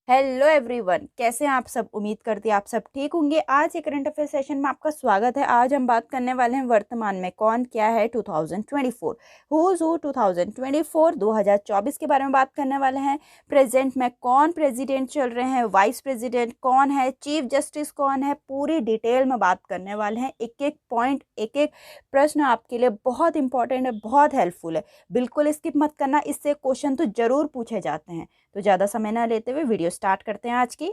Hello everyone, कैसे हैं आप सब। उम्मीद करती हैं आप सब ठीक होंगे। आज के करंट अफेयर सेशन में आपका स्वागत है। आज हम बात करने वाले हैं वर्तमान में कौन क्या है 2024, हुज हू 2024 2024 के बारे में बात करने वाले हैं। प्रेजेंट में कौन प्रेसिडेंट चल रहे हैं, वाइस प्रेसिडेंट कौन है, चीफ जस्टिस कौन है, पूरी डिटेल में बात करने वाले हैं। एक एक पॉइंट, एक एक प्रश्न आपके लिए बहुत इंपॉर्टेंट है, बहुत हेल्पफुल है। बिल्कुल स्किप मत करना, इससे क्वेश्चन तो जरूर पूछे जाते हैं। तो ज़्यादा समय ना लेते हुए वीडियो स्टार्ट करते हैं आज की।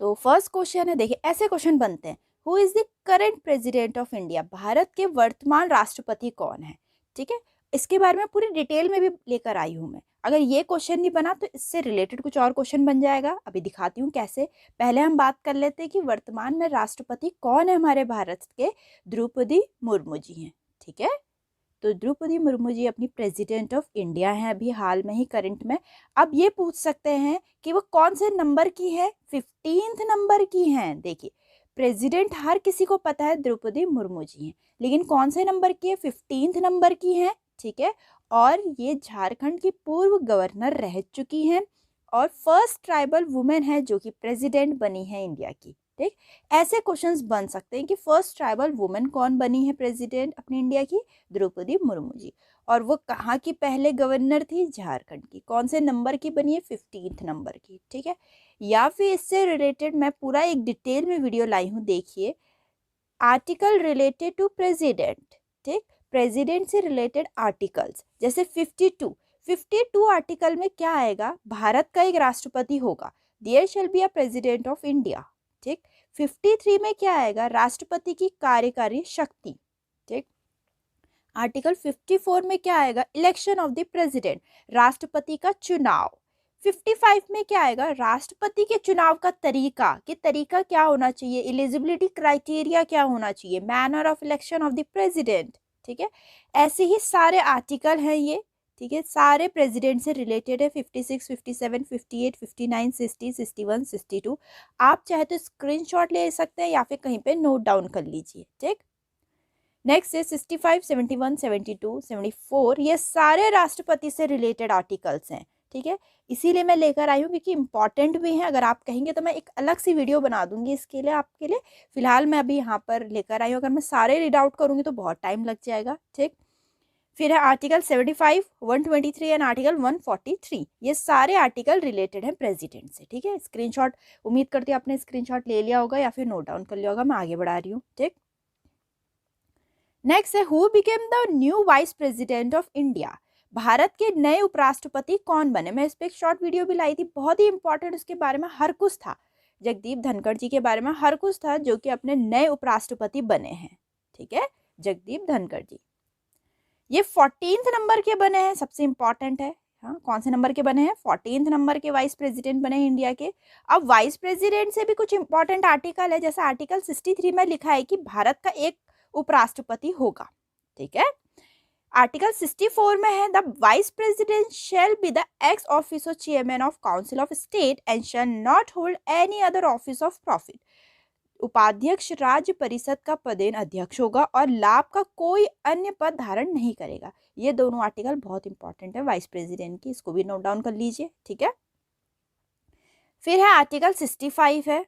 तो फर्स्ट क्वेश्चन है, देखिए ऐसे क्वेश्चन बनते हैं, who is the current president of India. Bharat के वर्तमान राष्ट्रपति कौन है। ठीक है, इसके बारे में पूरी डिटेल में भी लेकर आई हूँ मैं। अगर ये क्वेश्चन नहीं बना तो इससे रिलेटेड कुछ और क्वेश्चन बन जाएगा। अभी दिखाती हूँ कैसे। पहले हम बात कर लेते हैं कि वर्तमान में राष्ट्रपति कौन है हमारे भारत के। द्रौपदी मुर्मू जी हैं। ठीक है, तो द्रौपदी मुर्मू जी अपनी प्रेसिडेंट ऑफ इंडिया हैं अभी हाल में ही करंट में। अब ये पूछ सकते हैं कि वो कौन से नंबर की है। 15th नंबर की हैं। देखिए, प्रेसिडेंट हर किसी को पता है द्रौपदी मुर्मू जी हैं, लेकिन कौन से नंबर की है, 15th नंबर की हैं। ठीक है, और ये झारखंड की पूर्व गवर्नर रह चुकी हैं और फर्स्ट ट्राइबल वुमेन है जो कि प्रेसिडेंट बनी है इंडिया की। ठीक, ऐसे क्वेश्चंस बन सकते हैं कि फर्स्ट ट्राइबल वुमेन कौन बनी है प्रेसिडेंट अपनी इंडिया की। द्रौपदी मुर्मू जी। और वो कहाँ की पहले गवर्नर थी, झारखंड की। कौन से नंबर की बनी है, 15th नंबर की। ठीक है, या फिर इससे रिलेटेड मैं पूरा एक डिटेल में वीडियो लाई हूँ, देखिए। Article related to president. ठीक, प्रेसिडेंट से रिलेटेड आर्टिकल्स जैसे 52 आर्टिकल में क्या आएगा, भारत का एक राष्ट्रपति होगा, there shall be a president of India. ठीक, 53 में क्या आएगा, राष्ट्रपति की कार्यकारी शक्ति। ठीक, आर्टिकल 54 में क्या आएगा, इलेक्शन ऑफ द प्रेसिडेंट, राष्ट्रपति का चुनाव। 55 में क्या आएगा, राष्ट्रपति के चुनाव का तरीका, कि तरीका क्या होना चाहिए, एलिजिबिलिटी क्राइटेरिया क्या होना चाहिए, manner of election of the president. ठीक है, ऐसे ही सारे आर्टिकल हैं ये। ठीक है, सारे प्रेसिडेंट से रिलेटेड है। 56, 57, 58, 59, 60, 61, 62। आप चाहे तो स्क्रीनशॉट ले सकते हैं या फिर कहीं पे नोट डाउन कर लीजिए। ठीक, नेक्स्ट है 65, 71, 72, 74। ये सारे राष्ट्रपति से रिलेटेड आर्टिकल्स हैं। ठीक है, इसीलिए मैं लेकर आई हूँ क्योंकि इंपॉर्टेंट भी हैं। अगर आप कहेंगे तो मैं एक अलग सी वीडियो बना दूंगी इसके लिए, आपके लिए। फिलहाल मैं अभी यहाँ पर लेकर आई हूँ। अगर मैं सारे रीड आउट करूंगी तो बहुत टाइम लग जाएगा। ठीक, फिर है आर्टिकल 75, 123 एंड आर्टिकल 143। ये सारे आर्टिकल रिलेटेड हैं प्रेसिडेंट से। ठीक है, स्क्रीनशॉट उम्मीद करती हूँ आपने स्क्रीनशॉट ले लिया होगा या फिर नोट डाउन कर लिया होगा। मैं आगे बढ़ा रही हूँ। ठीक, नेक्स्ट है, who became the new vice president of India. Bharat के नए उपराष्ट्रपति कौन बने। मैं इस पर एक शॉर्ट वीडियो भी लाई थी, बहुत ही इंपॉर्टेंट। उसके बारे में हर कुछ था, जगदीप धनखड़ जी के बारे में हर कुछ था, जो कि अपने नए उपराष्ट्रपति बने हैं। ठीक है, जगदीप धनखड़ जी। ये 14th नंबर के बने हैं, सबसे इंपॉर्टेंट है। हाँ, कौन से नंबर के बने हैं, 14th नंबर के वाइस प्रेसिडेंट बने हैं इंडिया के। अब वाइस प्रेसिडेंट से भी कुछ इंपॉर्टेंट आर्टिकल है, जैसे आर्टिकल 63 में लिखा है कि भारत का एक उपराष्ट्रपति होगा। ठीक है, आर्टिकल 64 में है, the vice president shall be the x officer chairman of council of state and shall not hold any other office of profit. उपाध्यक्ष राज्य परिषद का पदेन अध्यक्ष होगा और लाभ का कोई अन्य पद धारण नहीं करेगा। ये दोनों आर्टिकल बहुत इंपॉर्टेंट है वाइस प्रेसिडेंट की, इसको भी नोट डाउन कर लीजिए। ठीक है, फिर है आर्टिकल 65 है।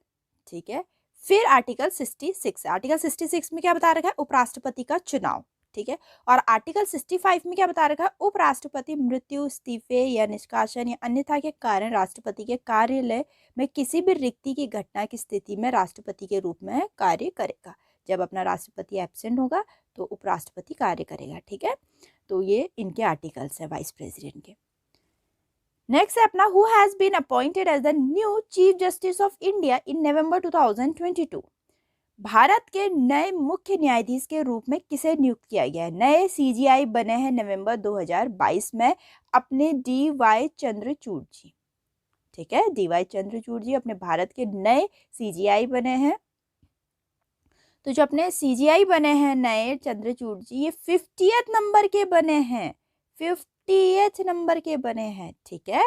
ठीक है, फिर आर्टिकल 66। आर्टिकल 66 में क्या बता रखा है, उपराष्ट्रपति का चुनाव। ठीक है, और आर्टिकल 65 में क्या बता रखा है, उपराष्ट्रपति मृत्यु, इस्तीफे या निष्कासन या अन्यथा के कारण राष्ट्रपति के कार्यालय में किसी भी रिक्ति की घटना की स्थिति में राष्ट्रपति के रूप में कार्य करेगा। जब अपना राष्ट्रपति एब्सेंट होगा तो उपराष्ट्रपति कार्य करेगा। ठीक है, तो ये इनके आर्टिकल्स है वाइस प्रेसिडेंट के। नेक्स्ट है अपना, who has been appointed as the new chief justice of India in November 2022। भारत के नए मुख्य न्यायाधीश के रूप में किसे नियुक्त किया गया है। नए सीजीआई बने हैं नवंबर 2022 में, अपने डी.वाई. चंद्रचूड़ जी। ठीक है, डी.वाई. चंद्रचूड़ जी अपने भारत के नए सीजीआई बने हैं। तो जो अपने सीजीआई बने हैं नए चंद्रचूड़ जी, ये 50th नंबर के बने हैं, 50th नंबर के बने हैं। ठीक है,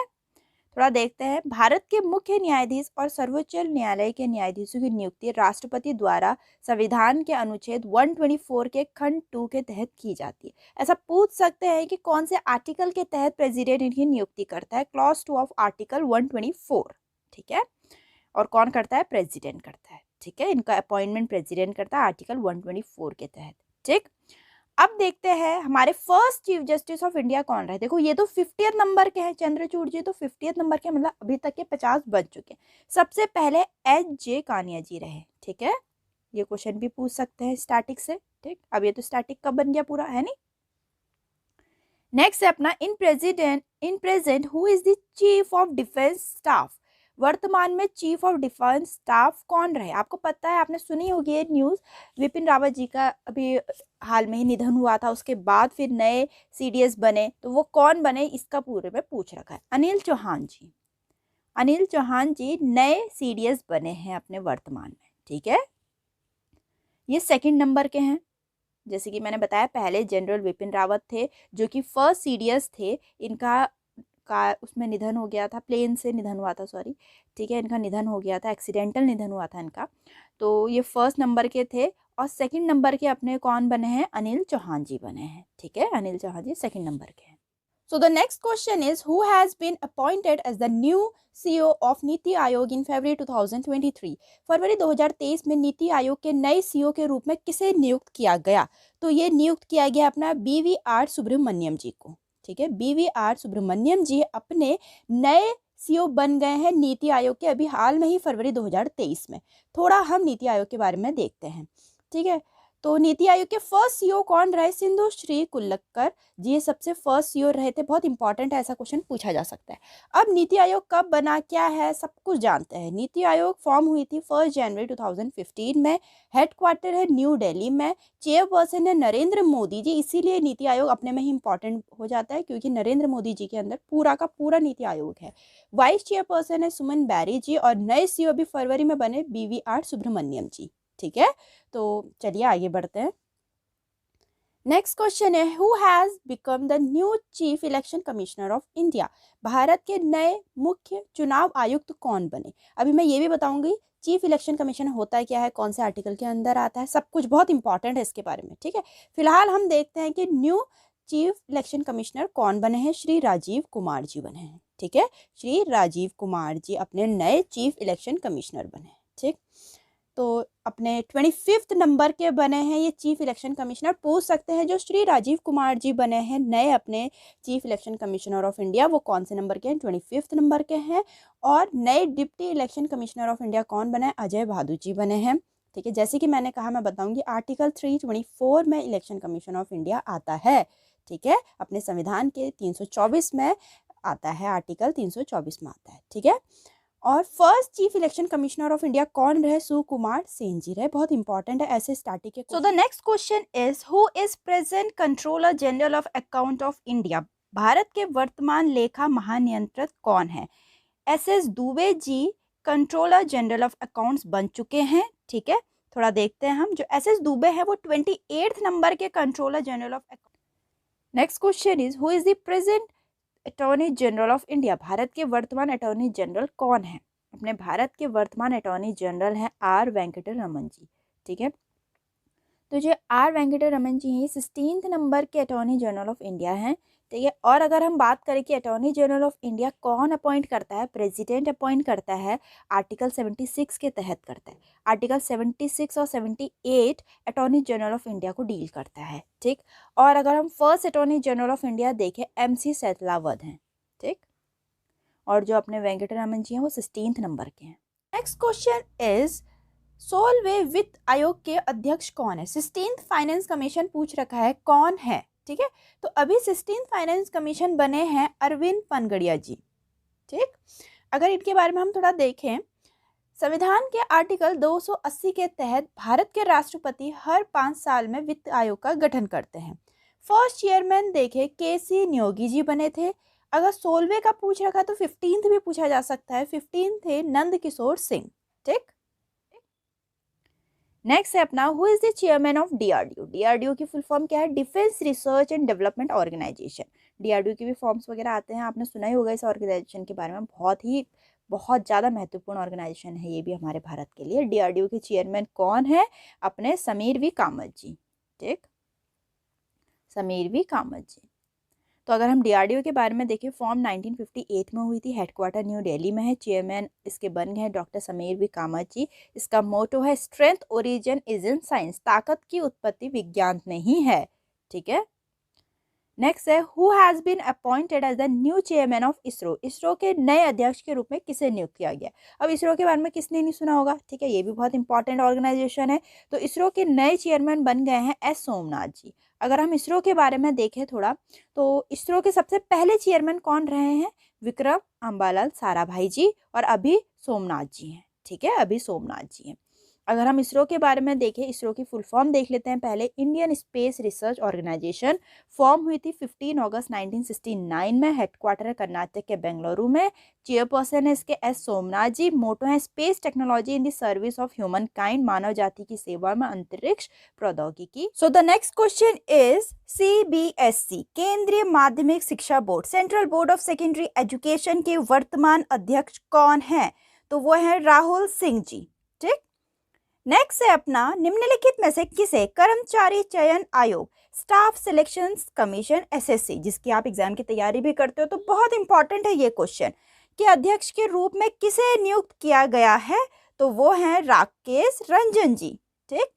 थोड़ा देखते हैं। भारत के मुख्य न्यायाधीश और सर्वोच्च न्यायालय के न्यायाधीशों की नियुक्ति राष्ट्रपति द्वारा संविधान के अनुच्छेद 124 के खंड 2 के तहत की जाती है। ऐसा पूछ सकते हैं कि कौन से आर्टिकल के तहत प्रेसिडेंट इनकी नियुक्ति करता है। Clause 2 of article 124। ठीक है। और कौन करता है? प्रेसिडेंट करता है, ठीक है। इनका अपॉइंटमेंट प्रेसिडेंट करता है आर्टिकल 124 के तहत, ठीक। अब देखते हैं हमारे first chief justice of India कौन रहे। देखो ये तो 50th नंबर के हैं, चंद्रचूड़ जी तो 50th नंबर के, मतलब अभी तक के 50 बन चुके हैं। सबसे पहले एच.जे. कानिया जी रहे, ठीक है। ये क्वेश्चन भी पूछ सकते हैं स्टैटिक से, ठीक। अब ये तो स्टैटिक का बन गया पूरा, है नहीं। नेक्स्ट है अपना in present who is the chief of defence staff. वर्तमान में चीफ ऑफ डिफेंस स्टाफ कौन रहे? आपको पता है, आपने सुनी होगी ये न्यूज़, विपिन रावत जी का अभी हाल में ही निधन हुआ था, उसके बाद फिर नए सीडीएस बने, तो वो कौन बने इसका पूरे में पूछ रखा है। अनिल चौहान जी, अनिल चौहान जी नए सीडीएस बने हैं अपने वर्तमान में, ठीक है। ये सेकंड नंबर के हैं। जैसे कि मैंने बताया पहले जनरल विपिन रावत थे जो कि फर्स्ट सीडीएस थे, इनका उसमें निधन हो गया था, प्लेन से निधन हुआ था, सॉरी, ठीक है। इनका निधन हो गया था, एक्सीडेंटल निधन हुआ था इनका। तो ये फर्स्ट नंबर के थे। और सेकंड नंबर के अपने कौन बने हैं? अनिल चौहान जी बने हैं, ठीक है। अनिल चौहान जी सेकंड नंबर के हैं। So the next question is who has been appointed as the new CEO of NITI Aayog in February 2023? फरवरी 2023 में नीति आयोग के नए सीईओ के रूप में किसे नियुक्त किया गया? तो ये नियुक्त किया गया अपना BVR सुब्रमण्यम जी को, ठीक है। BVR सुब्रमण्यम जी अपने नए सीईओ बन गए हैं नीति आयोग के, अभी हाल में ही फरवरी 2023 में। थोड़ा हम नीति आयोग के बारे में देखते हैं, ठीक है। तो नीति आयोग के फर्स्ट सीईओ कौन रहे? सिंधु श्री कुल्लक्कर जी, ये सबसे फर्स्ट सीईओ रहे थे। बहुत इंपॉर्टेंट है, ऐसा क्वेश्चन पूछा जा सकता है। अब नीति आयोग कब बना, क्या है, सब कुछ जानते हैं। नीति आयोग फॉर्म हुई थी 1 जनवरी 2015 में। हेडक्वार्टर है न्यू दिल्ली में। चेयरपर्सन है नरेंद्र मोदी जी, इसीलिए नीति आयोग अपने में ही इंपॉर्टेंट हो जाता है क्योंकि नरेंद्र मोदी जी के अंदर पूरा का पूरा नीति आयोग है। वाइस चेयरपर्सन है सुमन बैरी जी, और नए सीईओ भी फरवरी में बने BVR सुब्रमण्यम जी, ठीक है। तो चलिए आगे बढ़ते हैं। नेक्स्ट क्वेश्चन है who has become the new chief election commissioner of India. Bharat के नए मुख्य चुनाव आयुक्त कौन बने? अभी मैं ये भी बताऊंगी चीफ इलेक्शन कमीशन होता है क्या है, कौन से आर्टिकल के अंदर आता है, सब कुछ बहुत इंपॉर्टेंट है इसके बारे में, ठीक है। फिलहाल हम देखते हैं कि न्यू चीफ इलेक्शन कमिश्नर कौन बने हैं? श्री राजीव कुमार जी बने हैं, ठीक है। श्री राजीव कुमार जी अपने नए चीफ इलेक्शन कमिश्नर बने, ठीक। तो अपने 25th नंबर के बने हैं ये चीफ इलेक्शन कमिश्नर। पूछ सकते हैं जो श्री राजीव कुमार जी बने हैं नए अपने chief election commissioner of India, वो कौन से नंबर के हैं? 25th नंबर के हैं। और नए deputy election commissioner of India कौन बने हैं? अजय भादु जी बने हैं, ठीक है। जैसे कि मैंने कहा, मैं बताऊंगी आर्टिकल 324 में इलेक्शन कमीशन ऑफ इंडिया आता है, ठीक है। अपने संविधान के 324 में आता है, आर्टिकल 324 में आता है, ठीक है। और first chief election commissioner of India कौन रहे? सुकुमार सेन जी रहे। बहुत इंपॉर्टेंट है ऐसे स्टैटिक के। सो the next question is who is present controller general of account of India. Bharat के वर्तमान लेखा महानियंत्रक कौन है? SS Dubey ji controller general of accounts बन चुके हैं, ठीक है। थोड़ा देखते हैं हम, जो SS दुबे है वो 28th नंबर के controller general of account. Next question is who is the present attorney general of India. Bharat के वर्तमान अटॉर्नी जनरल कौन है? अपने भारत के वर्तमान अटॉर्नी जनरल हैं R वेंकट रमन जी, ठीक है। तो जो R वेंकट रमन जी हैं 16th नंबर के अटॉर्नी जनरल ऑफ इंडिया हैं, ठीक है। और अगर हम बात करें कि अटॉर्नी जनरल ऑफ इंडिया कौन अपॉइंट करता है, प्रेसिडेंट अपॉइंट करता है, आर्टिकल 76 के तहत करता है। आर्टिकल 76 और 78 अटॉर्नी जनरल ऑफ इंडिया को डील करता है, ठीक। और अगर हम first attorney general of India देखें MC सेतलावत हैं, ठीक। और जो अपने वेंकट रमन जी हैं वो 16th नंबर के हैं। नेक्स्ट क्वेश्चन इज 16वें वित्त आयोग के अध्यक्ष कौन है? 16th फाइनेंस कमीशन पूछ रखा है, कौन है, ठीक है। तो अभी 16th फाइनेंस कमीशन बने हैं अरविंद पनगड़िया जी, ठीक। अगर इनके बारे में हम थोड़ा देखें, संविधान के आर्टिकल 280 के तहत भारत के राष्ट्रपति हर 5 साल में वित्त आयोग का गठन करते हैं। फर्स्ट चेयरमैन देखे KC न्योगी जी बने थे। अगर 16वें का पूछ रखा तो 15th भी पूछा जा सकता है। 15th थे नंद किशोर सिंह, ठीक। नेक्स्ट है अपना who is the chairman of DRDO। DRDO की फुल फॉर्म क्या है? Defence research and development organisation. DRDO के भी फॉर्म्स वगैरह आते हैं, आपने सुना ही होगा इस ऑर्गेनाइजेशन के बारे में। बहुत ज़्यादा महत्वपूर्ण ऑर्गेनाइजेशन है ये भी हमारे भारत के लिए। DRDO के चेयरमैन कौन है? अपने समीर वी कामत जी, ठीक। समीर वी कामत जी। तो अगर हम डीआरडीओ के बारे में देखें, फॉर्म 1958 में हुई थी, हेडक्वार्टर न्यू दिल्ली में है, चेयरमैन इसके बन गए हैं डॉक्टर समीर वी कामत जी। इसका मोटो है strength origin is in science, ताकत की उत्पत्ति विज्ञान में ही है। ठीक है, नेक्स्ट है who has been appointed as the new chairman of ISRO, ISRO के नए अध्यक्ष के रूप में किसे नियुक्त किया गया। अब इसरो के बारे में किसने नहीं सुना होगा, ठीक है, ये भी बहुत इंपॉर्टेंट ऑर्गेनाइजेशन है। तो इसरो के नए चेयरमैन बन गए हैं एस सोमनाथ जी। अगर हम इसरो के बारे में देखें थोड़ा, तो इसरो के सबसे पहले चेयरमैन कौन रहे हैं, विक्रम अंबालाल साराभाई जी, और अभी सोमनाथ जी हैं। ठीक है, अभी सोमनाथ जी हैं। अगर हम इसरो के बारे में देखें, इसरो की फुल फॉर्म देख लेते हैं पहले। Indian space research organisation, form हुई थी 15 अगस्त 1969 में, हेडक्वार्टर है कर्नाटक के बेंगलुरु में, चेयरपर्सन है इसके एस सोमनाथ जी। मोटो है space technology in the service of human kind, मानव जाति की सेवा में अंतरिक्ष प्रौद्योगिकी। So the next question is CBSE, केंद्रीय माध्यमिक शिक्षा बोर्ड, central board of secondary education के वर्तमान अध्यक्ष कौन है, तो वो है राहुल सिंह जी। ठीक, नेक्स्ट है अपना, निम्नलिखित में से किसे कर्मचारी चयन आयोग, स्टाफ सिलेक्शन कमीशन SSC, जिसकी आप एग्जाम की तैयारी भी करते हो तो बहुत इंपॉर्टेंट है ये क्वेश्चन, के अध्यक्ष के रूप में किसे नियुक्त किया गया है, तो वो है राकेश रंजन जी। ठीक,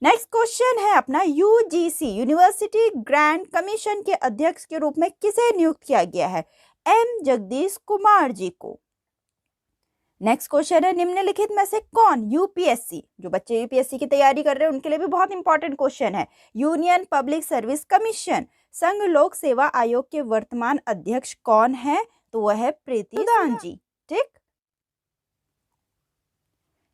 नेक्स्ट क्वेश्चन है अपना, UGC यूनिवर्सिटी ग्रांट कमीशन के अध्यक्ष के रूप में किसे नियुक्त किया गया है, M जगदीश कुमार जी को। नेक्स्ट क्वेश्चन है, निम्नलिखित में से कौन, UPSC, जो बच्चे UPSC की तैयारी कर रहे हैं उनके लिए भी बहुत इंपॉर्टेंट क्वेश्चन है, यूनियन पब्लिक सर्विस कमीशन, संघ लोक सेवा आयोग के वर्तमान अध्यक्ष कौन है, तो वह है प्रीति सुदान जी। ठीक,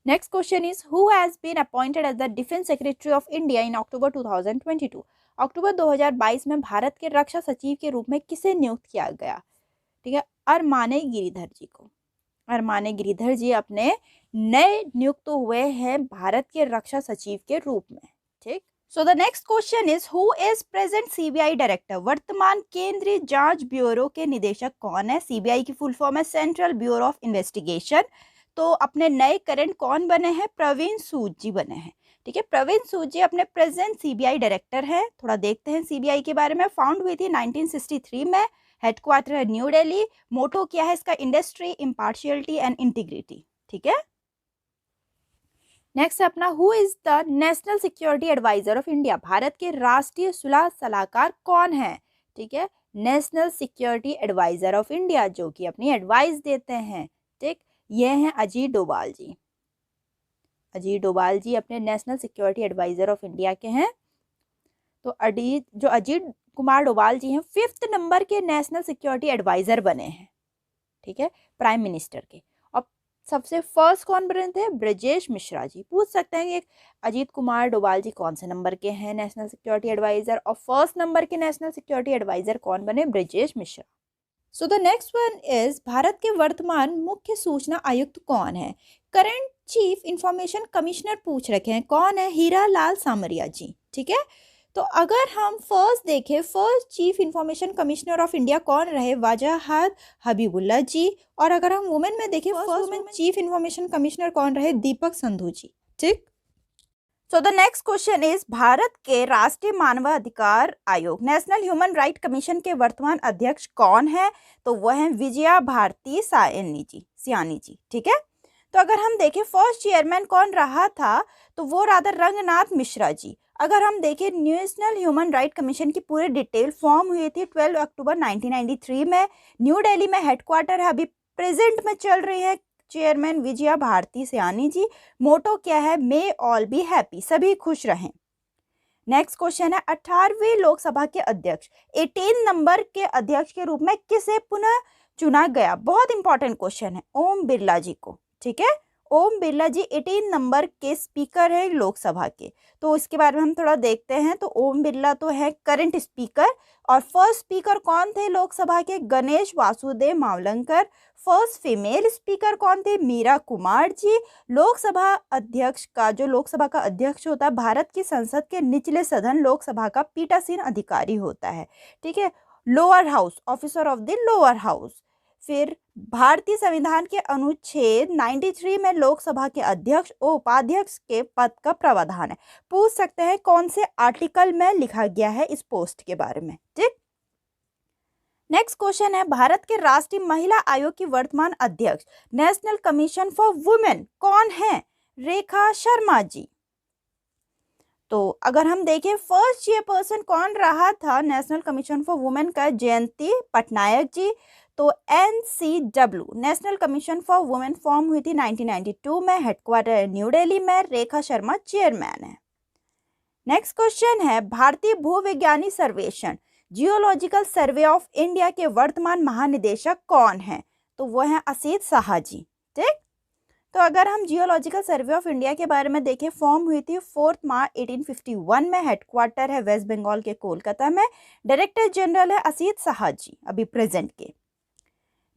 next question is who has been appointed as the defence secretary of India in October 2022, अक्टूबर 2022 में भारत के रक्षा सचिव के रूप में किसे नियुक्त किया गया। ठीक है, अरमाने गिरिधर जी को। अरमाने गिरिधर जी अपने नए नियुक्त हुए हैं भारत के रक्षा सचिव के रूप में। ठीक, सो the next question is who is present CBI director, वर्तमान केंद्रीय जांच ब्यूरो के निदेशक कौन है। CBI की फुल फॉर्म है सेंट्रल ब्यूरो ऑफ इन्वेस्टिगेशन। तो अपने नए करंट कौन बने हैं, प्रवीण सूद जी बने हैं। ठीक है, प्रवीण सूद जी अपने प्रेजेंट CBI डायरेक्टर है। थोड़ा देखते हैं CBI के बारे में। फाउंड हुई थी 1963 में, हेडक्वार्टर है न्यू दिल्ली। मोटो क्या है इसका, इंडस्ट्री, इम्पार्शियलिटी एंड इंटीग्रिटी। ठीक है, नेक्स्ट है अपना, who is the national security adviser of India, Bharat के राष्ट्रीय सुलह सलाहकार कौन है। ठीक है, national security adviser of India, जो कि अपनी एडवाइस देते हैं। ठीक, ये हैं अजीत डोभाल जी। अजीत डोभाल जी अपने national security adviser of India के हैं। तो अजीत कुमार डोभाल जी हैं 5th नंबर के नेशनल सिक्योरिटी एडवाइजर बने हैं। ठीक है, प्राइम मिनिस्टर के। और सबसे फर्स्ट कौन बने थे, ब्रजेश मिश्रा जी। पूछ सकते हैं कि अजीत कुमार डोभाल जी कौन से नंबर के हैं नेशनल सिक्योरिटी एडवाइजर, और फर्स्ट नंबर के नेशनल सिक्योरिटी एडवाइजर कौन बने, ब्रजेश मिश्रा। सो द नेक्स्ट वन इज, भारत के वर्तमान मुख्य सूचना आयुक्त कौन है। करंट चीफ इंफॉर्मेशन कमिश्नर पूछ रखे हैं, कौन है, हीरा लाल सामरिया जी। ठीक है, तो अगर हम फर्स्ट देखें, first chief information commissioner of India कौन रहे, वाजहत हबीबुल्ला जी। और अगर हम वुमेन में देखें, first women chief information commissioner कौन रहे, दीपक संधू जी। ठीक, सो द नेक्स्ट क्वेश्चन इज, भारत के राष्ट्रीय मानवाधिकार आयोग, नेशनल ह्यूमन राइट कमीशन के वर्तमान अध्यक्ष कौन है, तो वह है विजया भारती सायानी जी। ठीक है, तो अगर हम देखें फर्स्ट चेयरमैन कौन रहा था, तो वो राधा रंगनाथ मिश्रा जी। अगर हम देखें नेशनल ह्यूमन राइट कमीशन की पूरी डिटेल, फॉर्म हुई थी 12 अक्टूबर 1993 में, न्यू दिल्ली में हेडक्वार्टर है, अभी प्रेजेंट में चल रही है चेयरमैन विजया भारती सयानी जी। मोटो क्या है, मे ऑल बी हैप्पी, सभी खुश रहें। नेक्स्ट क्वेश्चन है, 18वीं लोकसभा के अध्यक्ष, 18 नंबर के अध्यक्ष के रूप में किसे पुनः चुना गया। बहुत इंपॉर्टेंट क्वेश्चन है, ओम बिरला जी को। ठीक है, ओम बिरला जी 18 नंबर के स्पीकर है लोकसभा के। तो इसके बारे में हम थोड़ा देखते हैं। तो ओम बिरला तो है करंट स्पीकर, और फर्स्ट स्पीकर कौन थे लोकसभा के, Ganesh Vasudev Mavalankar. First female speaker कौन थे, मीरा कुमार जी। लोकसभा अध्यक्ष का, जो लोकसभा का अध्यक्ष होता है, भारत की संसद के निचले सदन लोकसभा का पीठासीन अधिकारी होता है। ठीक है, lower house, officer of the lower house. फिर भारतीय संविधान के अनुच्छेद 93 में लोकसभा के अध्यक्ष और उपाध्यक्ष के पद का प्रावधान है। पूछ सकते हैं कौन से आर्टिकल में लिखा गया है इस पोस्ट के बारे में। ठीक, नेक्स्ट क्वेश्चन है, भारत के राष्ट्रीय महिला आयोग की वर्तमान अध्यक्ष नेशनल कमीशन फॉर वुमेन कौन है? रेखा शर्मा जी। तो अगर हम देखें फर्स्ट चेयरपर्सन कौन रहा था नेशनल कमीशन फॉर वुमेन का? जयंती पटनायक जी। तो NCW national commission for women form हुई थी 1992 में, हेडक्वार्टर न्यू दिल्ली में, रेखा शर्मा चेयरमैन है। नेक्स्ट क्वेश्चन है, भारतीय भूविज्ञानी सर्वेक्षण जियोलॉजिकल सर्वे ऑफ इंडिया के वर्तमान महानिदेशक कौन है? तो वो है असीत साहा जी। ठीक, तो अगर हम जियोलॉजिकल सर्वे ऑफ इंडिया के बारे में देखें, फॉर्म हुई थी 4 मार्च 1851 में, हेडक्वार्टर है वेस्ट बंगाल के कोलकाता में, डायरेक्टर जनरल है असीत साहा जी अभी प्रेजेंट के।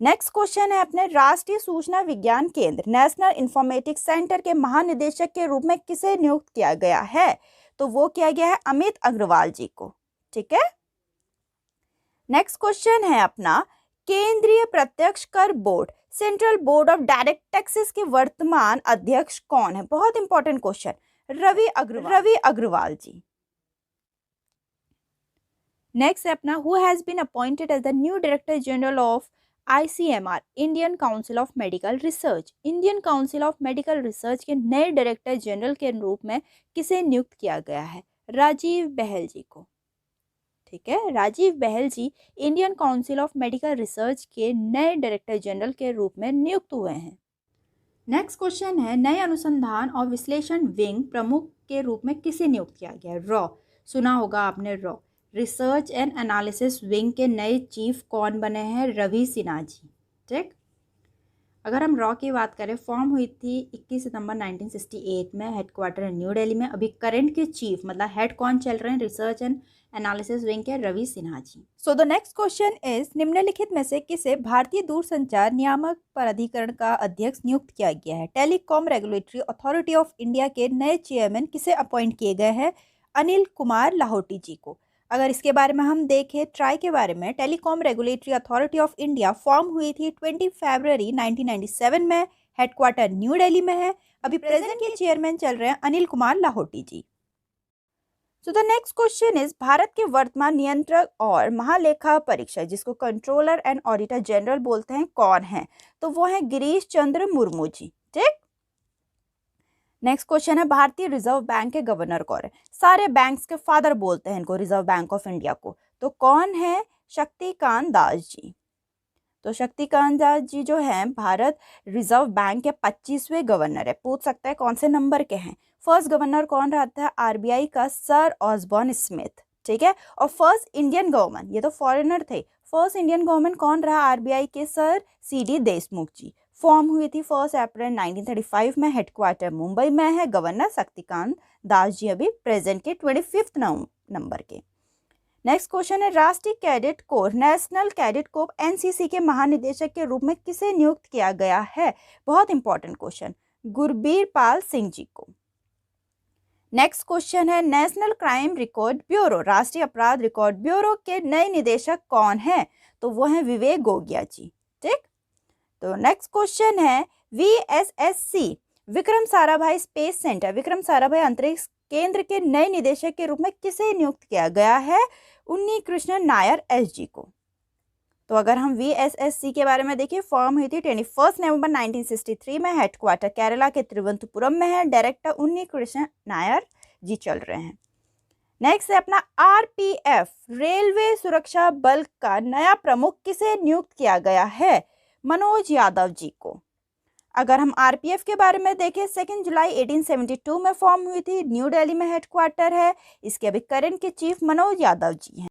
नेक्स्ट क्वेश्चन है अपने, राष्ट्रीय सूचना विज्ञान केंद्र नेशनल इंफॉर्मेटिक्स सेंटर के महानिदेशक के रूप में किसे नियुक्त किया गया है? तो वो किया गया है अमित अग्रवाल जी को। ठीक है। नेक्स्ट क्वेश्चन है अपना, केंद्रीय प्रत्यक्ष कर board central board of direct taxes के वर्तमान अध्यक्ष कौन है? बहुत important question, Ravi Agarwal ji. Next है अपना, who has been appointed as the new director general of ICMR Indian council of medical research. Indian council of medical research के नए डायरेक्टर जनरल के रूप में किसे नियुक्त किया गया है? राजीव बहल जी को। ठीक है, Rajiv Bahl ji Indian council of medical research के नए डायरेक्टर जनरल के रूप में नियुक्त हुए हैं। नेक्स्ट क्वेश्चन है, नए अनुसंधान और विश्लेषण विंग प्रमुख के रूप में किसे नियुक्त किया गया? रॉ, सुना होगा आपने raw. Research and analysis wing के नए चीफ कौन बने हैं? रवि सिन्हा जी। ठीक, अगर हम रॉ की बात करें, फॉर्म हुई थी 21 सितंबर 1968 में, हेडक्वार्टर न्यू दिल्ली में। अभी करंट के चीफ मतलब हेड कौन चल रहे हैं रिसर्च एंड एनालिसिस विंग के? Ravi Sinha ji. So the next question is, निम्नलिखित में से किसे भारतीय दूरसंचार नियामक प्राधिकरण का अध्यक्ष नियुक्त किया गया है? Telecom regulatory authority of India के नए चेयरमैन किसे अपॉइंट किए गए हैं? अनिल कुमार लाहौटी जी को। अगर इसके बारे में हम देखें, ट्राई के बारे में, telecom regulatory authority of India form हुई थी 20 फरवरी 1997 में, हेडक्वार्टर न्यू दिल्ली में है। अभी प्रेजेंट के चेयरमैन चल रहे हैं Anil Kumar Lahoti ji. So the next question is, भारत के वर्तमान नियंत्रक और महालेखा परीक्षक जिसको कंट्रोलर एंड ऑडिटर जनरल बोलते हैं कौन है? तो वो है गिरीश चंद्र मुर्मू जी। ठीक, नेक्स्ट क्वेश्चन है, भारतीय रिजर्व बैंक के गवर्नर कौन है? सारे बैंक्स के फादर बोलते हैं इनको, रिजर्व बैंक ऑफ इंडिया को। तो कौन है? शक्तिकांत दास जी। तो शक्तिकांत दास जी जो हैं भारत रिजर्व बैंक के 25वें गवर्नर है। पूछ सकता है कौन से नंबर के हैं। फर्स्ट गवर्नर कौन रहता है? RBI का सर ऑसबॉर्न स्मिथ। ठीक है, और फर्स्ट इंडियन गवर्नमेंट, ये तो फॉरेनर थे, फर्स्ट इंडियन गवर्नमेंट कौन रहा RBI के? सर CD देशमुख जी। फॉर्म हुई थी 1 अप्रैल 1935 में, हेडक्वार्टर मुंबई में है, गवर्नर शक्तिकांत दास जी अभी प्रेजेंट के 25 नंबर के। नेक्स्ट क्वेश्चन है, राष्ट्रीय cadet corps national cadet corps NCC के महानिदेशक के रूप में किसे नियुक्त किया गया है? बहुत इंपॉर्टेंट क्वेश्चन, गुरबीर पाल सिंह जी को। नेक्स्ट क्वेश्चन है, नेशनल क्राइम रिकॉर्ड ब्यूरो राष्ट्रीय अपराध रिकॉर्ड ब्यूरो के नए निदेशक कौन है? तो वो है विवेक गोगिया जी। ठीक, तो नेक्स्ट क्वेश्चन है, VSSC Vikram Sarabhai space centre Vikram Sarabhai अंतरिक्ष केंद्र के नए निदेशक के रूप में किसे नियुक्त किया गया है? उन्नी कृष्णन नायर SG को। तो अगर हम VSSC के बारे में देखिए, फॉर्म हुई थी 21 नवंबर 1963 में, हेडक्वार्टर केरला के तिरुवनंतपुरम में है, डायरेक्टर उन्नी कृष्णन नायर जी चल रहे हैं। नेक्स्ट है अपना, RPF रेलवे सुरक्षा बल का नया प्रमुख किसे नियुक्त किया गया है? मनोज यादव जी को। अगर हम RPF के बारे में देखें, 2 जुलाई 1872 में फॉर्म हुई थी, न्यू दिल्ली में हेडक्वार्टर है। इसके अभी करंट के चीफ मनोज यादव जी हैं।